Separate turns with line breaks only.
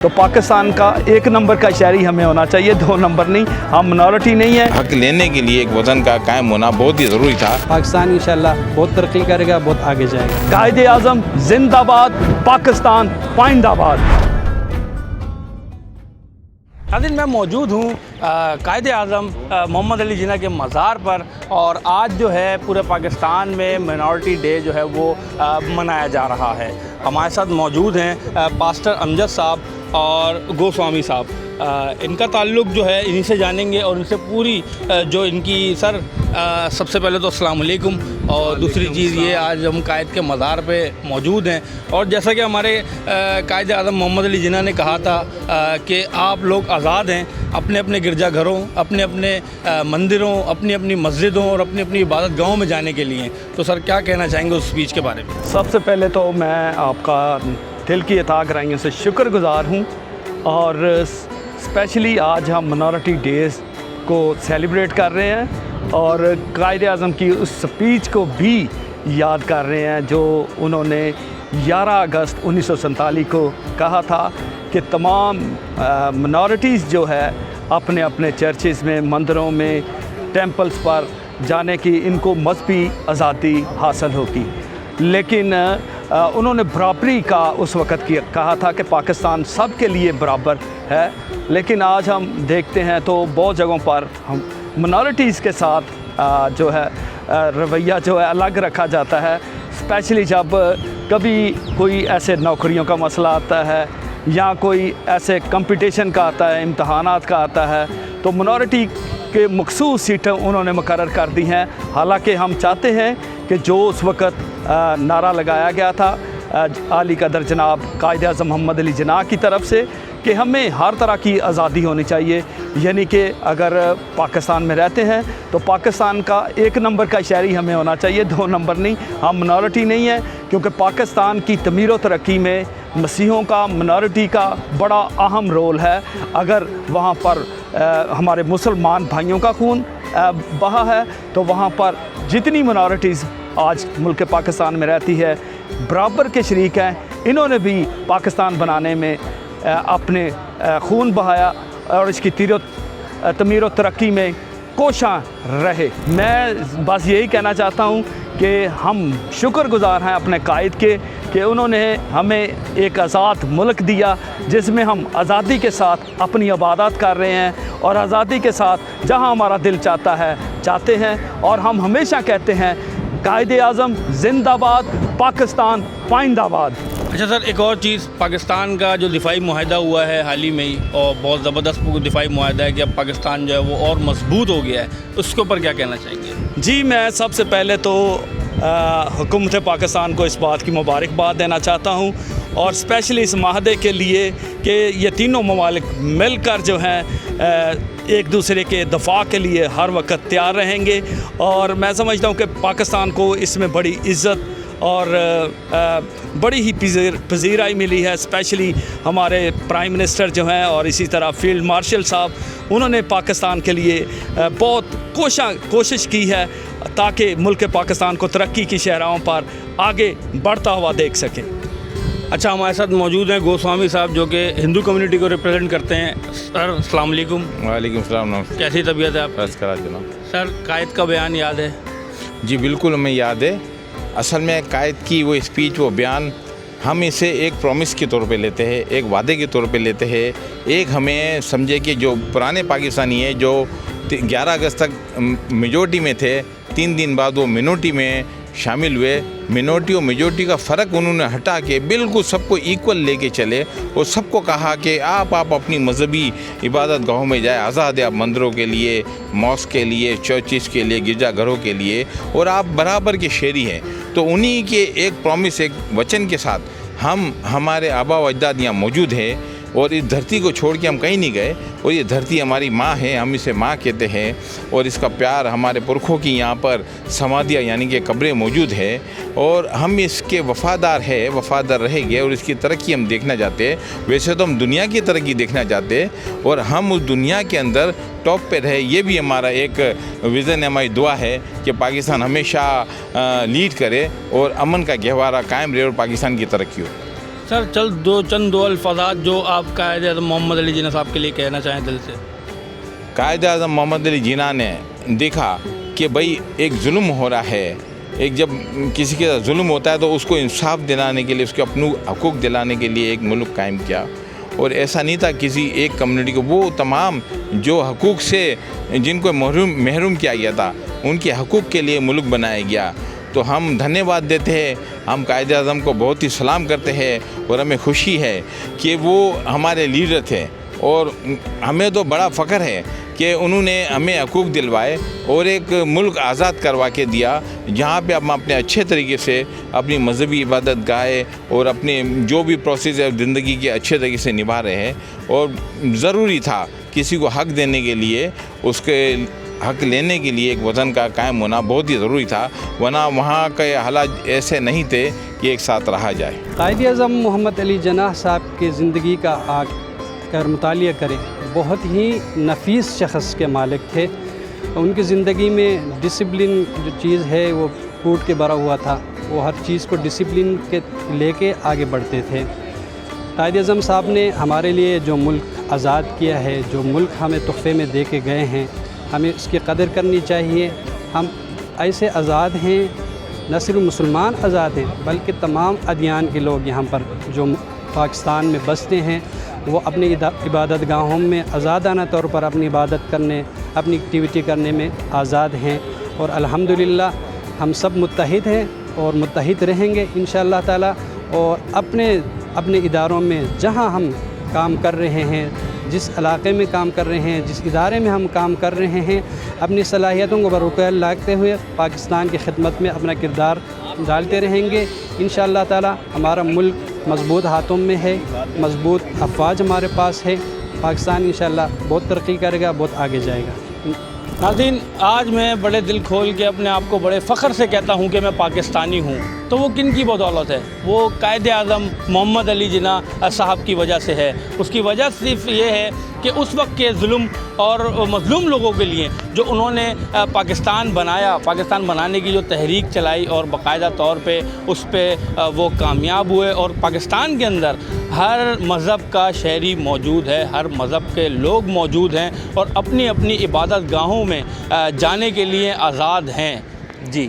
تو پاکستان کا ایک نمبر کا شہری ہمیں ہونا چاہیے، دو نمبر نہیں۔ ہم منارٹی نہیں ہیں۔
حق لینے کے لیے ایک وطن کا قائم ہونا بہت ہی ضروری تھا۔
پاکستان انشاءاللہ بہت ترقی کرے گا، بہت آگے جائے گا۔
قائد اعظم زندہ باد، پاکستان پائندہ آباد۔
ناظرین، میں موجود ہوں قائد اعظم محمد علی جناح کے مزار پر، اور آج جو ہے پورے پاکستان میں منارٹی ڈے جو ہے وہ منایا جا رہا ہے۔ ہمارے ساتھ موجود ہیں پاسٹر امجد صاحب اور گوسوامی صاحب۔ ان کا تعلق جو ہے انہی سے جانیں گے، اور ان سے پوری جو ان کی سب سے پہلے تو السلام علیکم، اور دوسری چیز یہ آج ہم قائد کے مزار پہ موجود ہیں، اور جیسا کہ ہمارے قائد اعظم محمد علی جناح نے کہا تھا کہ آپ لوگ آزاد ہیں اپنے اپنے گرجا گھروں، اپنے اپنے مندروں، اپنی اپنی مسجدوں اور اپنی اپنی عبادت گاہوں میں جانے کے لیے۔ تو سر کیا کہنا چاہیں گے اس اسپیچ کے بارے میں؟
سب سے پہلے تو میں آپ کا دل کی عطا گرائیوں سے شکر گزار ہوں، اور اسپیشلی آج ہم منارٹی ڈیز کو سیلیبریٹ کر رہے ہیں، اور قائد اعظم کی اس سپیچ کو بھی یاد کر رہے ہیں جو انہوں نے 11 اگست 1947 کو کہا تھا کہ تمام منارٹیز جو ہے اپنے اپنے چرچز میں، مندروں میں، ٹیمپلز پر جانے کی ان کو مذہبی آزادی حاصل ہوگی۔ لیکن انہوں نے برابری کا اس وقت کہا تھا کہ پاکستان سب کے لیے برابر ہے، لیکن آج ہم دیکھتے ہیں تو بہت جگہوں پر ہم منارٹیز کے ساتھ جو ہے رویہ جو ہے الگ رکھا جاتا ہے، اسپیشلی جب کبھی کوئی ایسے نوکریوں کا مسئلہ آتا ہے یا کوئی ایسے کمپٹیشن کا آتا ہے، امتحانات کا آتا ہے، تو منارٹی کے مخصوص سیٹیں انہوں نے مقرر کر دی ہیں۔ حالانکہ ہم چاہتے ہیں کہ جو اس وقت نعرہ لگایا گیا تھا عالی قدر جناب قائد اعظم محمد علی جناح کی طرف سے کہ ہمیں ہر طرح کی آزادی ہونی چاہیے، یعنی کہ اگر پاکستان میں رہتے ہیں تو پاکستان کا ایک نمبر کا شہری ہمیں ہونا چاہیے، دو نمبر نہیں۔ ہم منارٹی نہیں ہیں، کیونکہ پاکستان کی تعمیر و ترقی میں مسیحیوں کا، منارٹی کا بڑا اہم رول ہے۔ اگر وہاں پر ہمارے مسلمان بھائیوں کا خون بہا ہے تو وہاں پر جتنی منارٹیز آج ملک پاکستان میں رہتی ہے برابر کے شریک ہیں۔ انہوں نے بھی پاکستان بنانے میں اپنے خون بہایا اور اس کی تعمیر و ترقی میں کوشاں رہے۔ میں بس یہی کہنا چاہتا ہوں کہ ہم شکر گزار ہیں اپنے قائد کے کہ انہوں نے ہمیں ایک آزاد ملک دیا، جس میں ہم آزادی کے ساتھ اپنی عبادات کر رہے ہیں، اور آزادی کے ساتھ جہاں ہمارا دل چاہتا ہے چاہتے ہیں، اور ہم ہمیشہ کہتے ہیں قائد اعظم زندہ باد، پاکستان پائندہ آباد۔
اچھا سر، ایک اور چیز، پاکستان کا جو دفاعی معاہدہ ہوا ہے حال ہی میں ہی، اور بہت زبردست دفاعی معاہدہ ہے کہ اب پاکستان جو ہے وہ اور مضبوط ہو گیا ہے، اس کے اوپر کیا کہنا چاہیں گے؟
جی، میں سب سے پہلے تو حکومت پاکستان کو اس بات کی مبارکباد دینا چاہتا ہوں، اور اسپیشلی اس معاہدے کے لیے کہ یہ تینوں ممالک مل کر جو ہیں ایک دوسرے کے دفاع کے لیے ہر وقت تیار رہیں گے، اور میں سمجھتا ہوں کہ پاکستان کو اس میں بڑی عزت اور بڑی ہی پذیرائی ملی ہے۔ اسپیشلی ہمارے پرائم منسٹر جو ہیں، اور اسی طرح فیلڈ مارشل صاحب، انہوں نے پاکستان کے لیے بہت کوشش کی ہے تاکہ ملک پاکستان کو ترقی کی شاہراہوں پر آگے بڑھتا ہوا دیکھ سکیں۔
اچھا، ہمارے ساتھ موجود ہیں گوسوامی صاحب جو کہ ہندو کمیونٹی کو ریپرزینٹ کرتے ہیں۔ سر السلام علیکم۔
وعلیکم السلام۔
کیسی طبیعت ہے آپ کی؟
جناب
سر، قائد کا بیان یاد ہے؟
جی بالکل ہمیں یاد ہے۔ اصل میں قائد کی وہ اسپیچ، وہ بیان، ہم اسے ایک پرومس کے طور پہ لیتے ہیں، ایک وعدے کے طور پہ لیتے ہیں۔ ایک ہمیں سمجھے کہ جو پرانے پاکستانی ہیں جو 11 اگست تک میجورٹی میں تھے، 3 دن بعد وہ منورٹی میں شامل ہوئے۔ منورٹی اور میجورٹی کا فرق انہوں نے ہٹا کے بالکل سب کو ایکول لے کے چلے، اور سب کو کہا کہ آپ اپنی مذہبی عبادت گاہوں میں جائیں، آزاد ہے آپ مندروں کے لیے، ماسک کے لیے، چرچز کے لیے، گرجا گھروں کے لیے، اور آپ برابر کے شہری ہیں۔ تو انہی کے ایک پرومس، ایک وچن کے ساتھ ہم ہمارے آبا و اجداد یہاں موجود ہیں، اور اس دھرتی کو چھوڑ کے ہم کہیں نہیں گئے، اور یہ دھرتی ہماری ماں ہے، ہم اسے ماں کہتے ہیں، اور اس کا پیار ہمارے پرکھوں کی یہاں پر سمادھیاں یعنی کہ قبریں موجود ہیں، اور ہم اس کے وفادار رہیں گے، اور اس کی ترقی ہم دیکھنا چاہتے ہیں۔ ویسے تو ہم دنیا کی ترقی دیکھنا چاہتے ہیں، اور ہم اس دنیا کے اندر ٹاپ پہ رہے، یہ بھی ہمارا ایک ویژن، ہماری دعا ہے کہ پاکستان ہمیشہ لیڈ کرے اور امن کا گہوارہ قائم رہے اور پاکستان کی ترقی ہو۔
سر چند دو الفاظات جو آپ قائد اعظم محمد علی جناح صاحب کے لیے کہنا چاہیں دل سے.
قائد اعظم محمد علی جناح نے دیکھا کہ بھائی ایک ظلم ہو رہا ہے، ایک جب کسی کے ساتھ ظلم ہوتا ہے تو اس کو انصاف دلانے کے لیے، اس کے اپنے حقوق دلانے کے لیے ایک ملک قائم کیا. اور ایسا نہیں تھا کسی ایک کمیونٹی کو، وہ تمام جو حقوق سے جن کو محروم کیا گیا تھا ان کے حقوق کے لیے ملک بنایا گیا. تو ہم دھنیہ واد دیتے ہیں، ہم قائد اعظم کو بہت ہی سلام کرتے ہیں اور ہمیں خوشی ہے کہ وہ ہمارے لیڈر تھے. اور ہمیں تو بڑا فخر ہے کہ انہوں نے ہمیں حقوق دلوائے اور ایک ملک آزاد کروا کے دیا جہاں پہ ہم اپنے اچھے طریقے سے اپنی مذہبی عبادت گاہیں اور اپنے جو بھی پروسیس ہے زندگی کے اچھے طریقے سے نبھا رہے ہیں. اور ضروری تھا کسی کو حق دینے کے لیے، اس کے حق لینے کے لیے ایک وطن کا قائم ہونا بہت ہی ضروری تھا، ورنہ وہاں کے حالات ایسے نہیں تھے کہ ایک ساتھ رہا جائے.
قائد اعظم محمد علی جناح صاحب کی زندگی کا اگر مطالعہ کریں، بہت ہی نفیس شخص کے مالک تھے. ان کی زندگی میں ڈسپلن جو چیز ہے وہ پھوٹ کے بھرا ہوا تھا. وہ ہر چیز کو ڈسپلن کے لے کے آگے بڑھتے تھے. قائد اعظم صاحب نے ہمارے لیے جو ملک آزاد کیا ہے، جو ملک ہمیں تحفے میں دے کے گئے ہیں، ہمیں اس کی قدر کرنی چاہیے. ہم ایسے آزاد ہیں، نہ صرف مسلمان آزاد ہیں بلکہ تمام ادیان کے لوگ یہاں پر جو پاکستان میں بستے ہیں وہ اپنی عبادت گاہوں میں آزادانہ طور پر اپنی عبادت کرنے، اپنی ایکٹیویٹی کرنے میں آزاد ہیں. اور الحمدللہ ہم سب متحد ہیں اور متحد رہیں گے انشاءاللہ تعالی. اور اپنے اداروں میں جہاں ہم کام کر رہے ہیں، جس علاقے میں کام کر رہے ہیں، جس ادارے میں ہم کام کر رہے ہیں، اپنی صلاحیتوں کو بروقت لاتے ہوئے پاکستان کی خدمت میں اپنا کردار ڈالتے رہیں گے انشاءاللہ تعالی. ہمارا ملک مضبوط ہاتھوں میں ہے، مضبوط افواج ہمارے پاس ہے. پاکستان انشاءاللہ بہت ترقی کرے گا، بہت آگے جائے گا.
ناظرین، آج میں بڑے دل کھول کے اپنے آپ کو بڑے فخر سے کہتا ہوں کہ میں پاکستانی ہوں. تو وہ کن کی بدولت ہے؟ وہ قائد اعظم محمد علی جناح صاحب کی وجہ سے ہے. اس کی وجہ صرف یہ ہے کہ اس وقت کے ظلم اور مظلوم لوگوں کے لیے جو انہوں نے پاکستان بنایا، پاکستان بنانے کی جو تحریک چلائی اور باقاعدہ طور پہ اس پہ وہ کامیاب ہوئے. اور پاکستان کے اندر ہر مذہب کا شہری موجود ہے، ہر مذہب کے لوگ موجود ہیں اور اپنی اپنی عبادت گاہوں میں جانے کے لیے آزاد ہیں. جی.